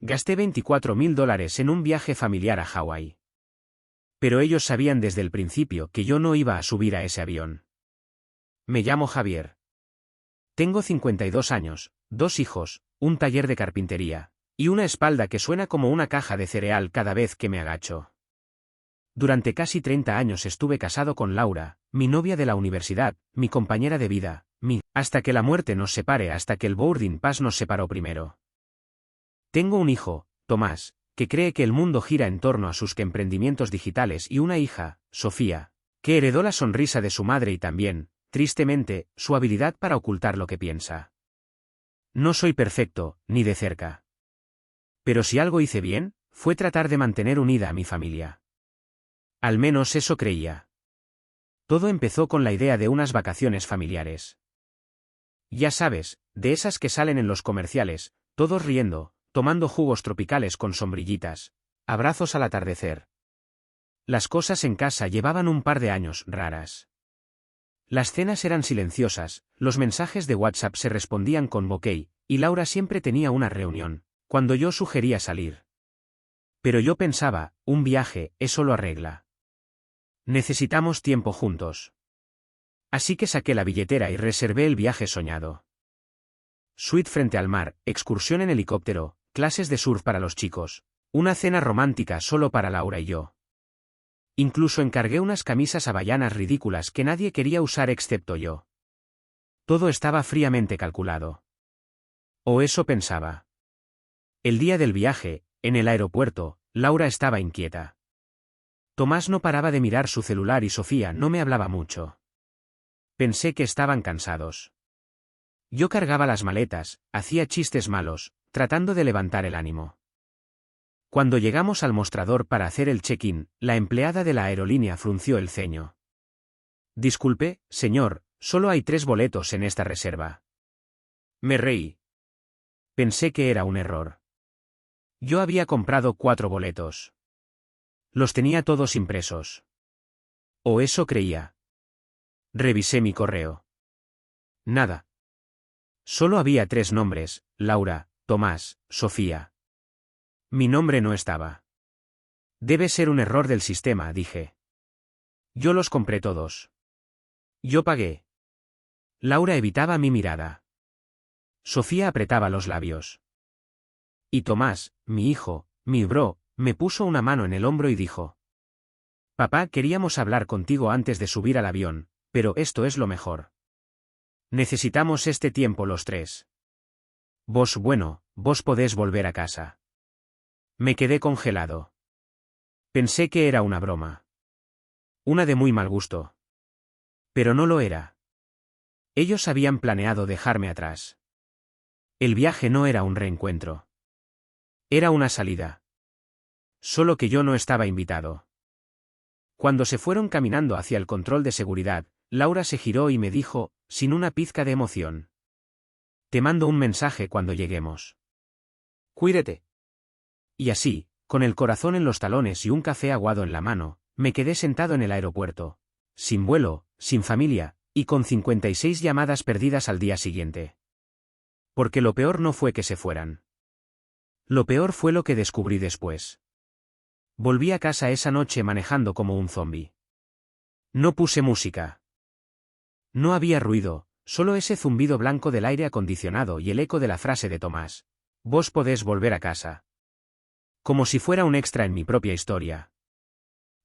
Gasté $24.000 en un viaje familiar a Hawái. Pero ellos sabían desde el principio que yo no iba a subir a ese avión. Me llamo Javier. Tengo 52 años, 2 hijos, un taller de carpintería, y una espalda que suena como una caja de cereal cada vez que me agacho. Durante casi 30 años estuve casado con Laura, mi novia de la universidad, mi compañera de vida, hasta que la muerte nos separe, hasta que el boarding pass nos separó primero. Tengo un hijo, Tomás, que cree que el mundo gira en torno a sus emprendimientos digitales, y una hija, Sofía, que heredó la sonrisa de su madre y también, tristemente, su habilidad para ocultar lo que piensa. No soy perfecto, ni de cerca. Pero si algo hice bien, fue tratar de mantener unida a mi familia. Al menos eso creía. Todo empezó con la idea de unas vacaciones familiares. Ya sabes, de esas que salen en los comerciales, todos riendo, tomando jugos tropicales con sombrillitas, abrazos al atardecer. Las cosas en casa llevaban un par de años raras. Las cenas eran silenciosas, los mensajes de WhatsApp se respondían con bokeh, y Laura siempre tenía una reunión, cuando yo sugería salir. Pero yo pensaba, un viaje, eso lo arregla. Necesitamos tiempo juntos. Así que saqué la billetera y reservé el viaje soñado. Suite frente al mar, excursión en helicóptero, clases de surf para los chicos, una cena romántica solo para Laura y yo. Incluso encargué unas camisas hawaianas ridículas que nadie quería usar excepto yo. Todo estaba fríamente calculado. O eso pensaba. El día del viaje, en el aeropuerto, Laura estaba inquieta. Tomás no paraba de mirar su celular y Sofía no me hablaba mucho. Pensé que estaban cansados. Yo cargaba las maletas, hacía chistes malos, tratando de levantar el ánimo. Cuando llegamos al mostrador para hacer el check-in, la empleada de la aerolínea frunció el ceño. Disculpe, señor, solo hay 3 boletos en esta reserva. Me reí. Pensé que era un error. Yo había comprado 4 boletos. Los tenía todos impresos. O eso creía. Revisé mi correo. Nada. Solo había 3 nombres, Laura, Tomás, Sofía. Mi nombre no estaba. Debe ser un error del sistema, dije. Yo los compré todos. Yo pagué. Laura evitaba mi mirada. Sofía apretaba los labios. Y Tomás, mi hijo, mi bro, me puso una mano en el hombro y dijo: Papá, queríamos hablar contigo antes de subir al avión, pero esto es lo mejor. Necesitamos este tiempo los 3. Vos podés volver a casa. Me quedé congelado. Pensé que era una broma. Una de muy mal gusto. Pero no lo era. Ellos habían planeado dejarme atrás. El viaje no era un reencuentro. Era una salida. Solo que yo no estaba invitado. Cuando se fueron caminando hacia el control de seguridad, Laura se giró y me dijo, sin una pizca de emoción: Te mando un mensaje cuando lleguemos. Cuídate. Y así, con el corazón en los talones y un café aguado en la mano, me quedé sentado en el aeropuerto, sin vuelo, sin familia, y con 56 llamadas perdidas al día siguiente. Porque lo peor no fue que se fueran. Lo peor fue lo que descubrí después. Volví a casa esa noche manejando como un zombi. No puse música. No había ruido, solo ese zumbido blanco del aire acondicionado y el eco de la frase de Tomás: Vos podés volver a casa. Como si fuera un extra en mi propia historia.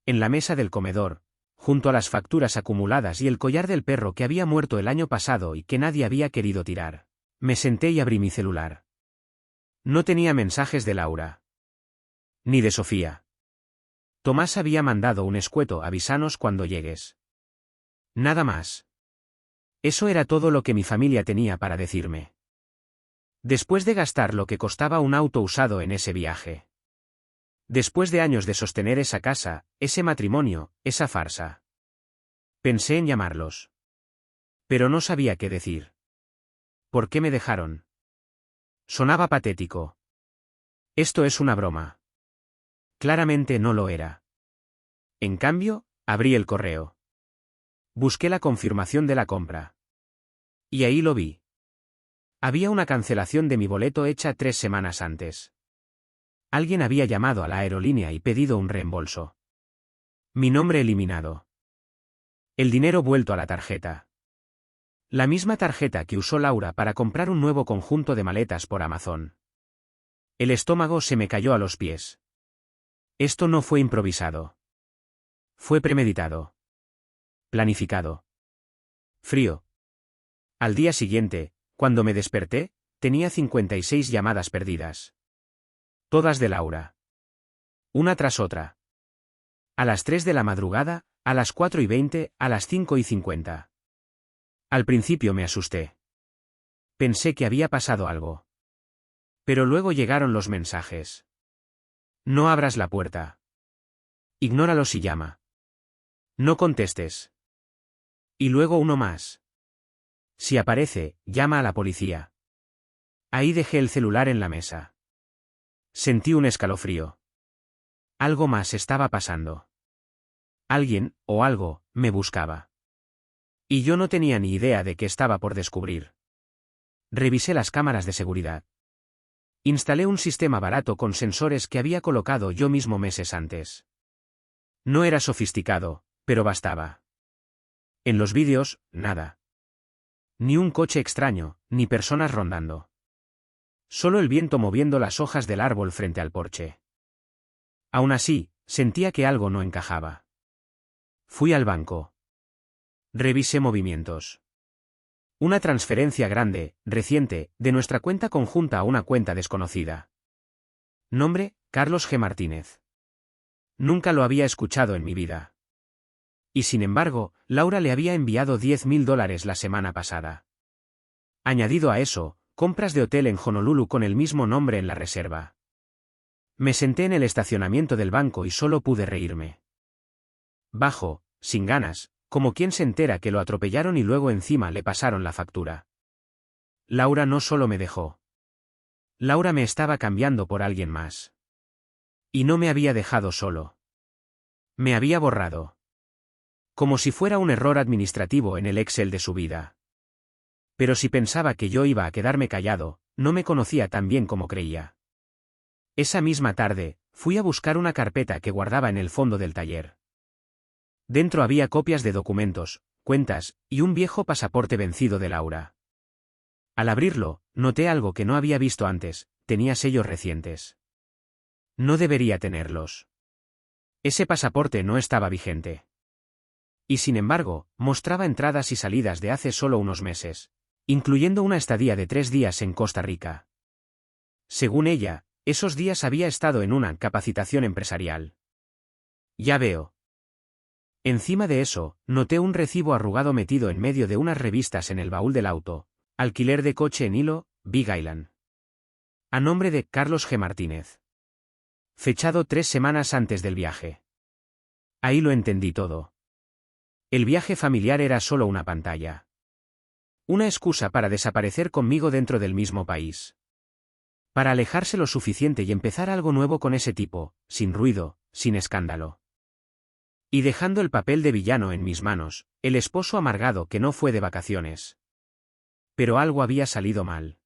En la mesa del comedor, junto a las facturas acumuladas y el collar del perro que había muerto el año pasado y que nadie había querido tirar, me senté y abrí mi celular. No tenía mensajes de Laura. Ni de Sofía. Tomás había mandado un escueto: avísanos cuando llegues. Nada más. Eso era todo lo que mi familia tenía para decirme. Después de gastar lo que costaba un auto usado en ese viaje. Después de años de sostener esa casa, ese matrimonio, esa farsa. Pensé en llamarlos. Pero no sabía qué decir. ¿Por qué me dejaron? Sonaba patético. Esto es una broma. Claramente no lo era. En cambio, abrí el correo. Busqué la confirmación de la compra. Y ahí lo vi. Había una cancelación de mi boleto hecha 3 semanas antes. Alguien había llamado a la aerolínea y pedido un reembolso. Mi nombre eliminado. El dinero vuelto a la tarjeta. La misma tarjeta que usó Laura para comprar un nuevo conjunto de maletas por Amazon. El estómago se me cayó a los pies. Esto no fue improvisado. Fue premeditado. Planificado. Frío. Al día siguiente, cuando me desperté, tenía 56 llamadas perdidas. Todas de Laura. Una tras otra. A las 3 de la madrugada, a las 4:20, a las 5:50. Al principio me asusté. Pensé que había pasado algo. Pero luego llegaron los mensajes. No abras la puerta. Ignóralo si llama. No contestes. Y luego uno más. Si aparece, llama a la policía. Ahí dejé el celular en la mesa. Sentí un escalofrío. Algo más estaba pasando. Alguien, o algo, me buscaba. Y yo no tenía ni idea de qué estaba por descubrir. Revisé las cámaras de seguridad. Instalé un sistema barato con sensores que había colocado yo mismo meses antes. No era sofisticado, pero bastaba. En los vídeos, nada. Ni un coche extraño, ni personas rondando. Solo el viento moviendo las hojas del árbol frente al porche. Aún así, sentía que algo no encajaba. Fui al banco. Revisé movimientos. Una transferencia grande, reciente, de nuestra cuenta conjunta a una cuenta desconocida. Nombre, Carlos G. Martínez. Nunca lo había escuchado en mi vida. Y sin embargo, Laura le había enviado $10,000 la semana pasada. Añadido a eso, compras de hotel en Honolulu con el mismo nombre en la reserva. Me senté en el estacionamiento del banco y solo pude reírme. Bajo, sin ganas, como quien se entera que lo atropellaron y luego encima le pasaron la factura. Laura no solo me dejó. Laura me estaba cambiando por alguien más. Y no me había dejado solo. Me había borrado. Como si fuera un error administrativo en el Excel de su vida. Pero si pensaba que yo iba a quedarme callado, no me conocía tan bien como creía. Esa misma tarde, fui a buscar una carpeta que guardaba en el fondo del taller. Dentro había copias de documentos, cuentas, y un viejo pasaporte vencido de Laura. Al abrirlo, noté algo que no había visto antes: tenía sellos recientes. No debería tenerlos. Ese pasaporte no estaba vigente. Y sin embargo, mostraba entradas y salidas de hace solo unos meses, incluyendo una estadía de 3 días en Costa Rica. Según ella, esos días había estado en una capacitación empresarial. Ya veo. Encima de eso, noté un recibo arrugado metido en medio de unas revistas en el baúl del auto: alquiler de coche en Hilo, Big Island. A nombre de Carlos G. Martínez. Fechado 3 semanas antes del viaje. Ahí lo entendí todo. El viaje familiar era solo una pantalla. Una excusa para desaparecer conmigo dentro del mismo país. Para alejarse lo suficiente y empezar algo nuevo con ese tipo, sin ruido, sin escándalo. Y dejando el papel de villano en mis manos, el esposo amargado que no fue de vacaciones. Pero algo había salido mal.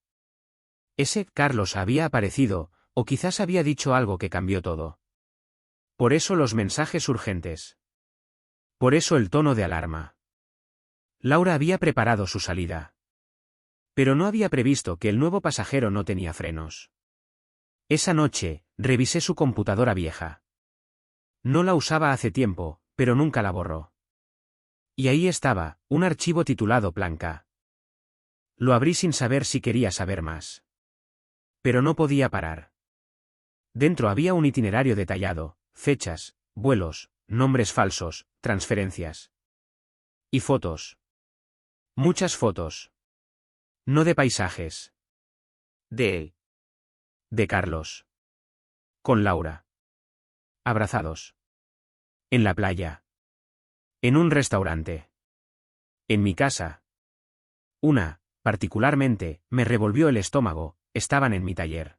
Ese Carlos había aparecido, o quizás había dicho algo que cambió todo. Por eso los mensajes urgentes. Por eso el tono de alarma. Laura había preparado su salida. Pero no había previsto que el nuevo pasajero no tenía frenos. Esa noche, revisé su computadora vieja. No la usaba hace tiempo, pero nunca la borró. Y ahí estaba, un archivo titulado Plan K. Lo abrí sin saber si quería saber más. Pero no podía parar. Dentro había un itinerario detallado, fechas, vuelos, nombres falsos, transferencias. Y fotos. Muchas fotos. No de paisajes. De él. De Carlos. Con Laura. Abrazados. En la playa. En un restaurante. En mi casa. Una, particularmente, me revolvió el estómago: estaban en mi taller.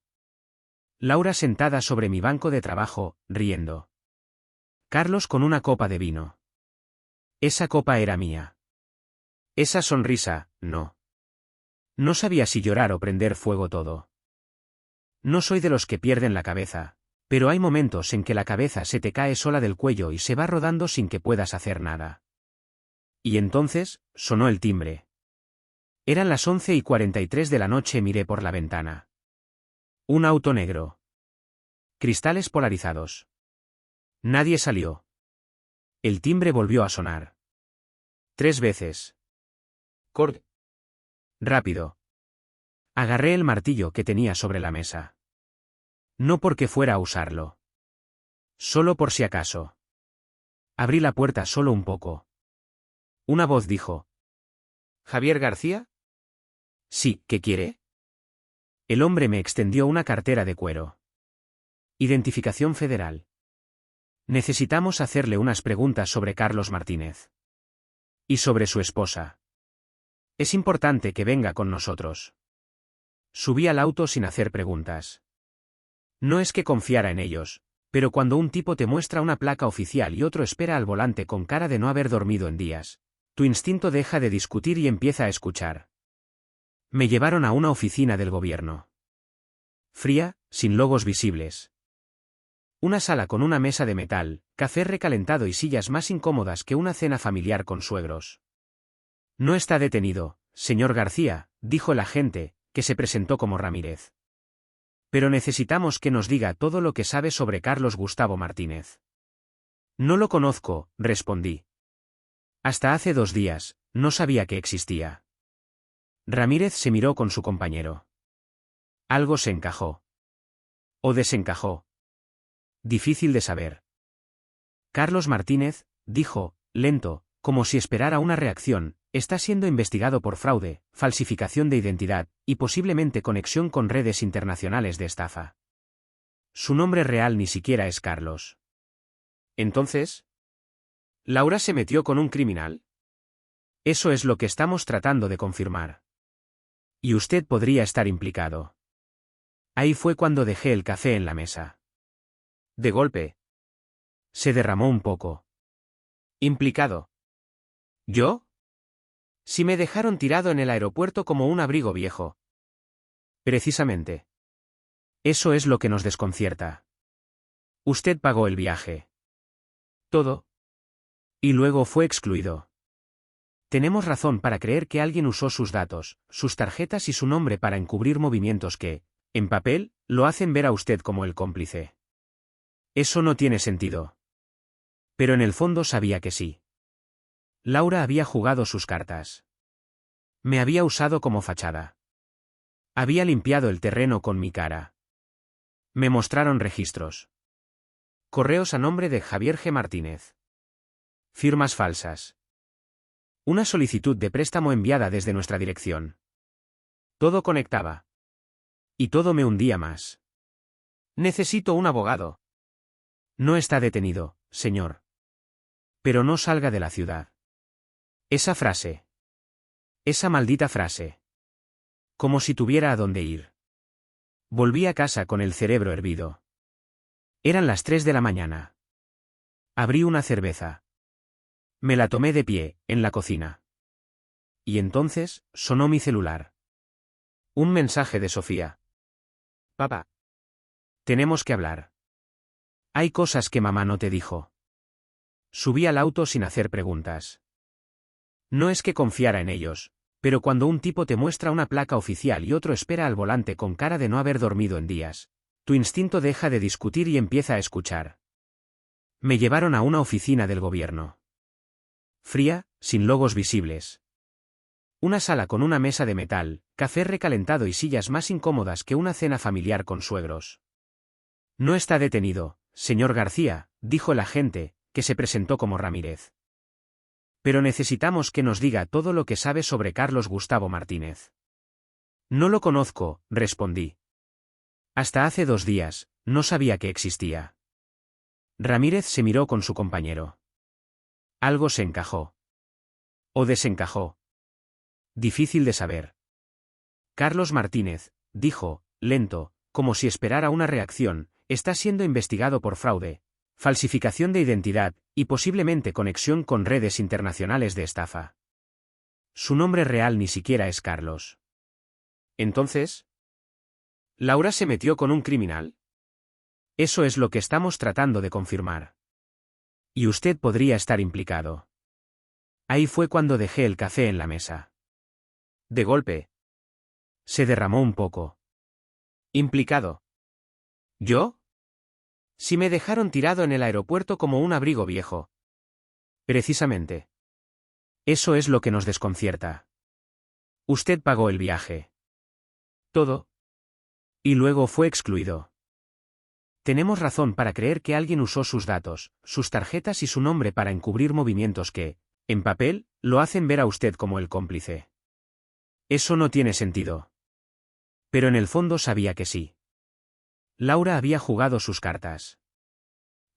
Laura sentada sobre mi banco de trabajo, riendo. Carlos con una copa de vino. Esa copa era mía. Esa sonrisa, no. No sabía si llorar o prender fuego todo. No soy de los que pierden la cabeza, Pero hay momentos en que la cabeza se te cae sola del cuello y se va rodando sin que puedas hacer nada. Y entonces, sonó el timbre. Eran las 11:43 de la noche. Miré por la ventana. Un auto negro. Cristales polarizados. Nadie salió. El timbre volvió a sonar. 3 veces. Cord. Rápido. Agarré el martillo que tenía sobre la mesa. No porque fuera a usarlo. Solo por si acaso. Abrí la puerta solo un poco. Una voz dijo. ¿Javier García? Sí, ¿qué quiere? El hombre me extendió una cartera de cuero. Identificación federal. Necesitamos hacerle unas preguntas sobre Carlos Martínez. Y sobre su esposa. Es importante que venga con nosotros. Subí al auto sin hacer preguntas. No es que confiara en ellos, pero cuando un tipo te muestra una placa oficial y otro espera al volante con cara de no haber dormido en días, tu instinto deja de discutir y empieza a escuchar. Me llevaron a una oficina del gobierno. Fría, sin logos visibles. Una sala con una mesa de metal, café recalentado y sillas más incómodas que una cena familiar con suegros. No está detenido, señor García, dijo el agente, que se presentó como Ramírez. Pero necesitamos que nos diga todo lo que sabe sobre Carlos Gustavo Martínez. No lo conozco, respondí. Hasta hace 2 días, no sabía que existía. Ramírez se miró con su compañero. Algo se encajó. O desencajó. Difícil de saber. Carlos Martínez, dijo, lento, como si esperara una reacción, está siendo investigado por fraude, falsificación de identidad, y posiblemente conexión con redes internacionales de estafa. Su nombre real ni siquiera es Carlos. Entonces, ¿Laura se metió con un criminal? Eso es lo que estamos tratando de confirmar. Y usted podría estar implicado. Ahí fue cuando dejé el café en la mesa. De golpe. Se derramó un poco. ¿Implicado? ¿Yo? Si me dejaron tirado en el aeropuerto como un abrigo viejo. Precisamente. Eso es lo que nos desconcierta. Usted pagó el viaje. Todo. Y luego fue excluido. Tenemos razón para creer que alguien usó sus datos, sus tarjetas y su nombre para encubrir movimientos que, en papel, lo hacen ver a usted como el cómplice. Eso no tiene sentido. Pero en el fondo sabía que sí. Laura había jugado sus cartas. Me había usado como fachada. Había limpiado el terreno con mi cara. Me mostraron registros. Correos a nombre de Javier G. Martínez. Firmas falsas. Una solicitud de préstamo enviada desde nuestra dirección. Todo conectaba. Y todo me hundía más. Necesito un abogado. No está detenido, señor. Pero no salga de la ciudad. Esa frase. Esa maldita frase. Como si tuviera a dónde ir. Volví a casa con el cerebro hervido. Eran las 3 de la mañana. Abrí una cerveza. Me la tomé de pie, en la cocina. Y entonces, sonó mi celular. Un mensaje de Sofía. Papá. Tenemos que hablar. Hay cosas que mamá no te dijo. Subí al auto sin hacer preguntas. No es que confiara en ellos, pero cuando un tipo te muestra una placa oficial y otro espera al volante con cara de no haber dormido en días, tu instinto deja de discutir y empieza a escuchar. Me llevaron a una oficina del gobierno. Fría, sin logos visibles. Una sala con una mesa de metal, café recalentado y sillas más incómodas que una cena familiar con suegros. No está detenido, señor García, dijo el agente, que se presentó como Ramírez. Pero necesitamos que nos diga todo lo que sabe sobre Carlos Gustavo Martínez. No lo conozco, respondí. Hasta hace 2 días, no sabía que existía. Ramírez se miró con su compañero. Algo se encajó. O desencajó. Difícil de saber. Carlos Martínez, dijo, lento, como si esperara una reacción, está siendo investigado por fraude, falsificación de identidad, y posiblemente conexión con redes internacionales de estafa. Su nombre real ni siquiera es Carlos. Entonces, ¿Laura se metió con un criminal? Eso es lo que estamos tratando de confirmar. Y usted podría estar implicado. Ahí fue cuando dejé el café en la mesa. De golpe. Se derramó un poco. ¿Implicado? ¿Yo? Si me dejaron tirado en el aeropuerto como un abrigo viejo. Precisamente. Eso es lo que nos desconcierta. Usted pagó el viaje. Todo. Y luego fue excluido. Tenemos razón para creer que alguien usó sus datos, sus tarjetas y su nombre para encubrir movimientos que, en papel, lo hacen ver a usted como el cómplice. Eso no tiene sentido. Pero en el fondo sabía que sí. Laura había jugado sus cartas.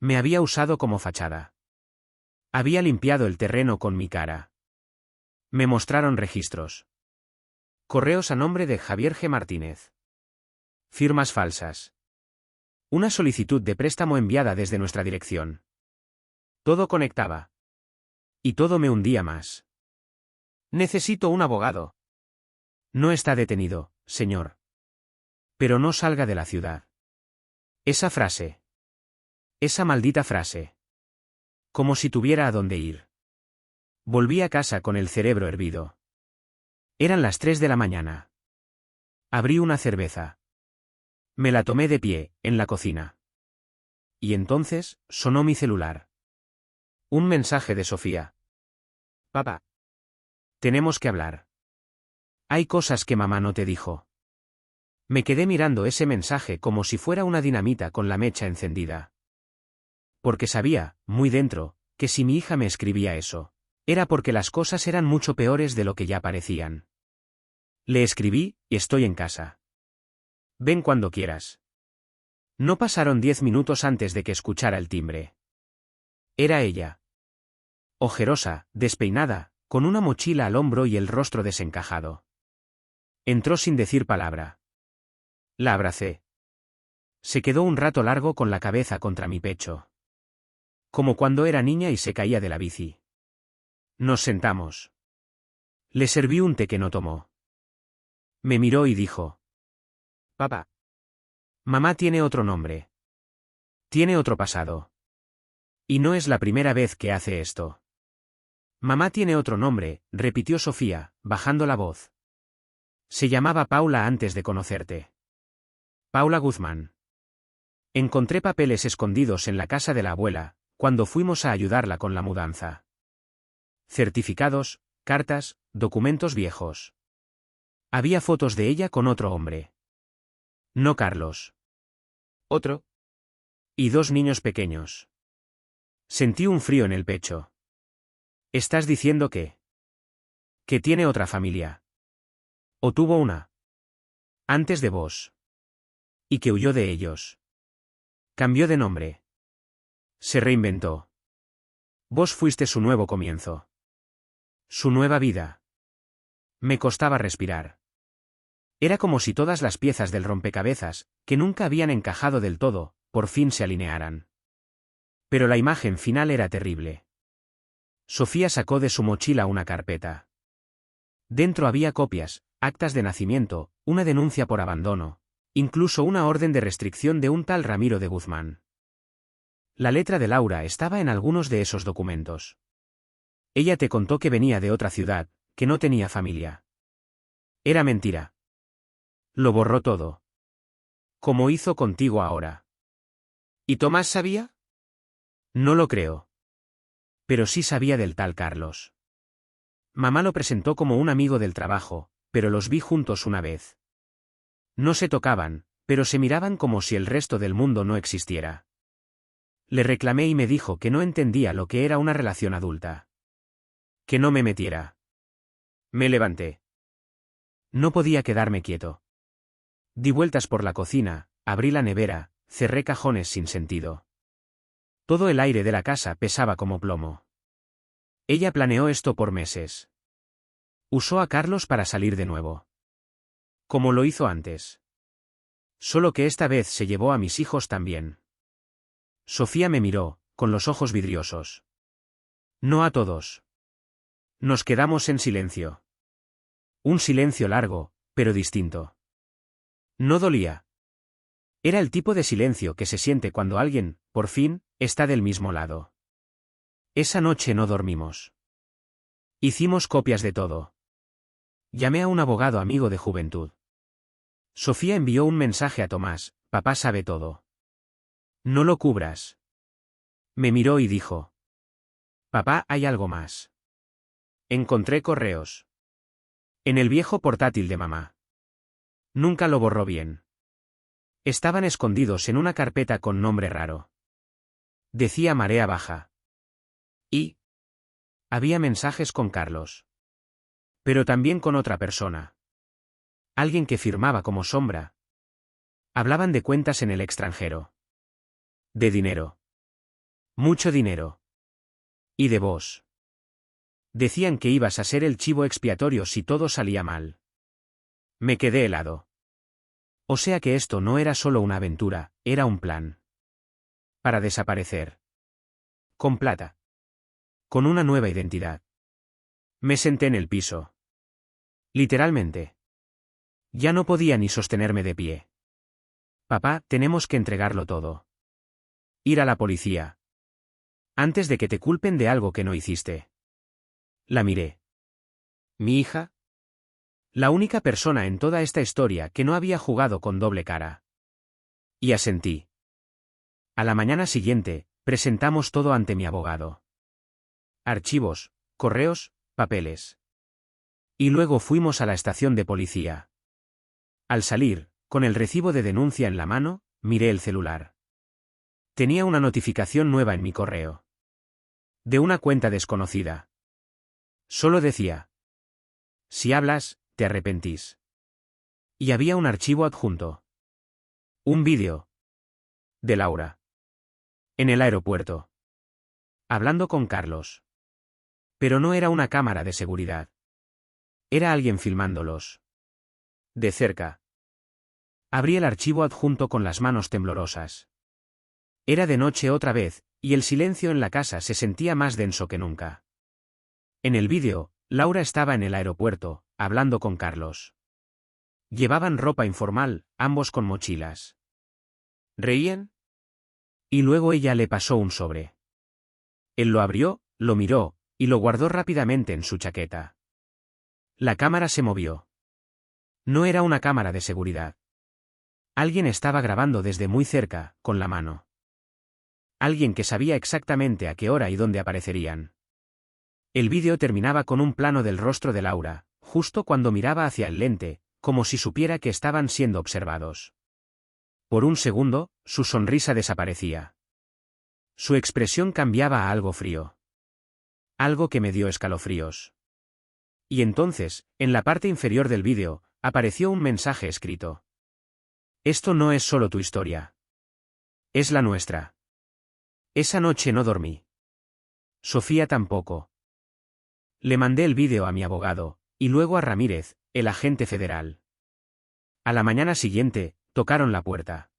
Me había usado como fachada. Había limpiado el terreno con mi cara. Me mostraron registros. Correos a nombre de Javier G. Martínez. Firmas falsas. Una solicitud de préstamo enviada desde nuestra dirección. Todo conectaba. Y todo me hundía más. Necesito un abogado. No está detenido, señor. Pero no salga de la ciudad. Esa frase. Esa maldita frase. Como si tuviera a dónde ir. Volví a casa con el cerebro hervido. Eran las 3 de la mañana. Abrí una cerveza. Me la tomé de pie, en la cocina. Y entonces, sonó mi celular. Un mensaje de Sofía. Papá. Tenemos que hablar. Hay cosas que mamá no te dijo. Me quedé mirando ese mensaje como si fuera una dinamita con la mecha encendida. Porque sabía, muy dentro, que si mi hija me escribía eso, era porque las cosas eran mucho peores de lo que ya parecían. Le escribí, y estoy en casa. Ven cuando quieras. No pasaron 10 minutos antes de que escuchara el timbre. Era ella. Ojerosa, despeinada, con una mochila al hombro y el rostro desencajado. Entró sin decir palabra. La abracé. Se quedó un rato largo con la cabeza contra mi pecho. Como cuando era niña y se caía de la bici. Nos sentamos. Le serví un té que no tomó. Me miró y dijo: Papá. Mamá tiene otro nombre. Tiene otro pasado. Y no es la primera vez que hace esto. Mamá tiene otro nombre, repitió Sofía, bajando la voz. Se llamaba Paula antes de conocerte. Paula Guzmán. Encontré papeles escondidos en la casa de la abuela, cuando fuimos a ayudarla con la mudanza. Certificados, cartas, documentos viejos. Había fotos de ella con otro hombre. No Carlos. Otro. Y 2 niños pequeños. Sentí un frío en el pecho. ¿Estás diciendo que tiene otra familia? ¿O tuvo una? Antes de vos. Y que huyó de ellos. Cambió de nombre. Se reinventó. Vos fuiste su nuevo comienzo. Su nueva vida. Me costaba respirar. Era como si todas las piezas del rompecabezas, que nunca habían encajado del todo, por fin se alinearan. Pero la imagen final era terrible. Sofía sacó de su mochila una carpeta. Dentro había copias, actas de nacimiento, una denuncia por abandono, incluso una orden de restricción de un tal Ramiro de Guzmán. La letra de Laura estaba en algunos de esos documentos. Ella te contó que venía de otra ciudad, que no tenía familia. Era mentira. Lo borró todo. Como hizo contigo ahora. ¿Y Tomás sabía? No lo creo. Pero sí sabía del tal Carlos. Mamá lo presentó como un amigo del trabajo, pero los vi juntos una vez. No se tocaban, pero se miraban como si el resto del mundo no existiera. Le reclamé y me dijo que no entendía lo que era una relación adulta. Que no me metiera. Me levanté. No podía quedarme quieto. Di vueltas por la cocina, abrí la nevera, cerré cajones sin sentido. Todo el aire de la casa pesaba como plomo. Ella planeó esto por meses. Usó a Carlos para salir de nuevo. Como lo hizo antes. Solo que esta vez se llevó a mis hijos también. Sofía me miró, con los ojos vidriosos. No a todos. Nos quedamos en silencio. Un silencio largo, pero distinto. No dolía. Era el tipo de silencio que se siente cuando alguien, por fin, está del mismo lado. Esa noche no dormimos. Hicimos copias de todo. Llamé a un abogado amigo de juventud. Sofía envió un mensaje a Tomás: papá sabe todo. No lo cubras. Me miró y dijo: papá, hay algo más. Encontré correos. En el viejo portátil de mamá. Nunca lo borró bien. Estaban escondidos en una carpeta con nombre raro. Decía marea baja. Y había mensajes con Carlos. Pero también con otra persona. Alguien que firmaba como Sombra. Hablaban de cuentas en el extranjero. De dinero. Mucho dinero. Y de vos. Decían que ibas a ser el chivo expiatorio si todo salía mal. Me quedé helado. O sea que esto no era solo una aventura, era un plan. Para desaparecer. Con plata. Con una nueva identidad. Me senté en el piso. Literalmente. Ya no podía ni sostenerme de pie. Papá, tenemos que entregarlo todo. Ir a la policía. Antes de que te culpen de algo que no hiciste. La miré. ¿Mi hija? La única persona en toda esta historia que no había jugado con doble cara. Y asentí. A la mañana siguiente, presentamos todo ante mi abogado. Archivos, correos, papeles. Y luego fuimos a la estación de policía. Al salir, con el recibo de denuncia en la mano, miré el celular. Tenía una notificación nueva en mi correo. De una cuenta desconocida. Solo decía: si hablas, te arrepentís. Y había un archivo adjunto. Un vídeo. De Laura. En el aeropuerto. Hablando con Carlos. Pero no era una cámara de seguridad. Era alguien filmándolos. De cerca. Abrí el archivo adjunto con las manos temblorosas. Era de noche otra vez, y el silencio en la casa se sentía más denso que nunca. En el vídeo, Laura estaba en el aeropuerto, hablando con Carlos. Llevaban ropa informal, ambos con mochilas. ¿Reían? Y luego ella le pasó un sobre. Él lo abrió, lo miró, y lo guardó rápidamente en su chaqueta. La cámara se movió. No era una cámara de seguridad. Alguien estaba grabando desde muy cerca, con la mano. Alguien que sabía exactamente a qué hora y dónde aparecerían. El vídeo terminaba con un plano del rostro de Laura, justo cuando miraba hacia el lente, como si supiera que estaban siendo observados. Por un segundo, su sonrisa desaparecía. Su expresión cambiaba a algo frío. Algo que me dio escalofríos. Y entonces, en la parte inferior del vídeo, apareció un mensaje escrito. Esto no es solo tu historia. Es la nuestra. Esa noche no dormí. Sofía tampoco. Le mandé el vídeo a mi abogado, y luego a Ramírez, el agente federal. A la mañana siguiente, tocaron la puerta.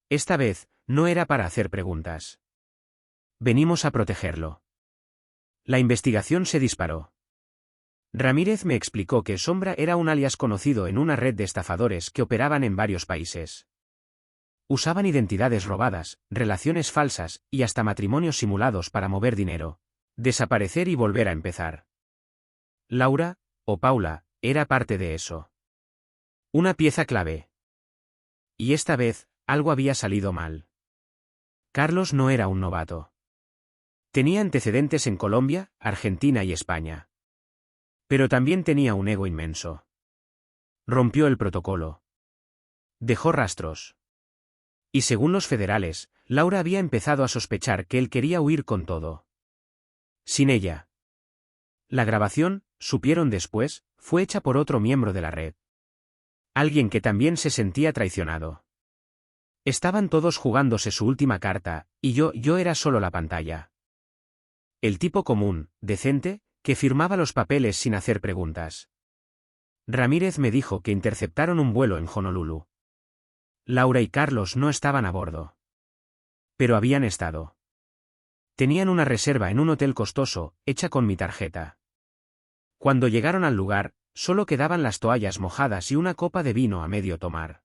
Esta vez, no era para hacer preguntas. Venimos a protegerlo. La investigación se disparó. Ramírez me explicó que Sombra era un alias conocido en una red de estafadores que operaban en varios países. Usaban identidades robadas, relaciones falsas, y hasta matrimonios simulados para mover dinero, desaparecer y volver a empezar. Laura, o Paula, era parte de eso. Una pieza clave. Y esta vez, algo había salido mal. Carlos no era un novato. Tenía antecedentes en Colombia, Argentina y España. Pero también tenía un ego inmenso. Rompió el protocolo. Dejó rastros. Y según los federales, Laura había empezado a sospechar que él quería huir con todo. Sin ella. La grabación, supieron después, fue hecha por otro miembro de la red. Alguien que también se sentía traicionado. Estaban todos jugándose su última carta, y yo era solo la pantalla. El tipo común, decente, que firmaba los papeles sin hacer preguntas. Ramírez me dijo que interceptaron un vuelo en Honolulu. Laura y Carlos no estaban a bordo. Pero habían estado. Tenían una reserva en un hotel costoso, hecha con mi tarjeta. Cuando llegaron al lugar, solo quedaban las toallas mojadas y una copa de vino a medio tomar.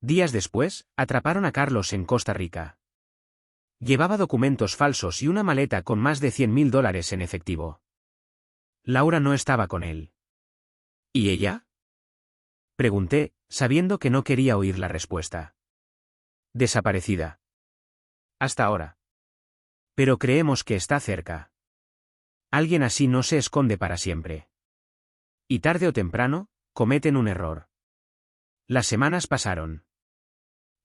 Días después, atraparon a Carlos en Costa Rica. Llevaba documentos falsos y una maleta con más de $100.000 en efectivo. Laura no estaba con él. ¿Y ella? Pregunté, sabiendo que no quería oír la respuesta. Desaparecida. Hasta ahora. Pero creemos que está cerca. Alguien así no se esconde para siempre. Y tarde o temprano, cometen un error. Las semanas pasaron.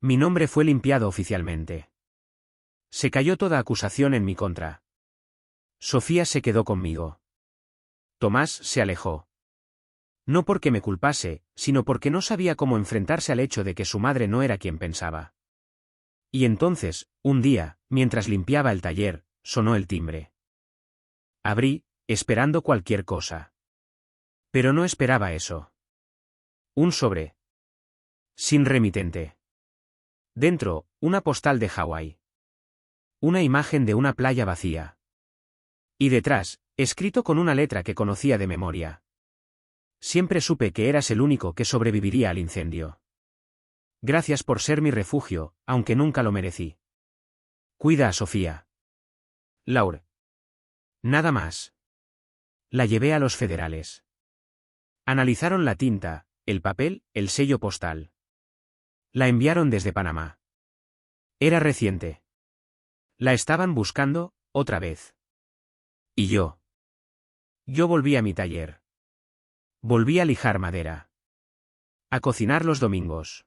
Mi nombre fue limpiado oficialmente. Se cayó toda acusación en mi contra. Sofía se quedó conmigo. Tomás se alejó. No porque me culpase, sino porque no sabía cómo enfrentarse al hecho de que su madre no era quien pensaba. Y entonces, un día, mientras limpiaba el taller, sonó el timbre. Abrí, esperando cualquier cosa. Pero no esperaba eso. Un sobre. Sin remitente. Dentro, una postal de Hawái. Una imagen de una playa vacía. Y detrás, escrito con una letra que conocía de memoria. Siempre supe que eras el único que sobreviviría al incendio. Gracias por ser mi refugio, aunque nunca lo merecí. Cuida a Sofía. Laure. Nada más. La llevé a los federales. Analizaron la tinta, el papel, el sello postal. La enviaron desde Panamá. Era reciente. La estaban buscando, otra vez. ¿Y yo? Yo volví a mi taller. Volví a lijar madera. A cocinar los domingos.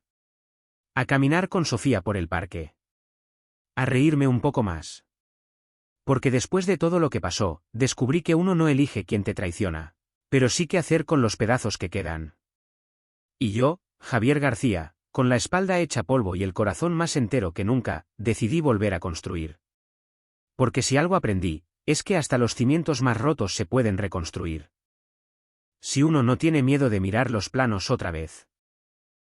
A caminar con Sofía por el parque. A reírme un poco más. Porque después de todo lo que pasó, descubrí que uno no elige quién te traiciona, pero sí qué hacer con los pedazos que quedan. Y yo, Javier García, con la espalda hecha polvo y el corazón más entero que nunca, decidí volver a construir. Porque si algo aprendí, es que hasta los cimientos más rotos se pueden reconstruir. Si uno no tiene miedo de mirar los planos otra vez.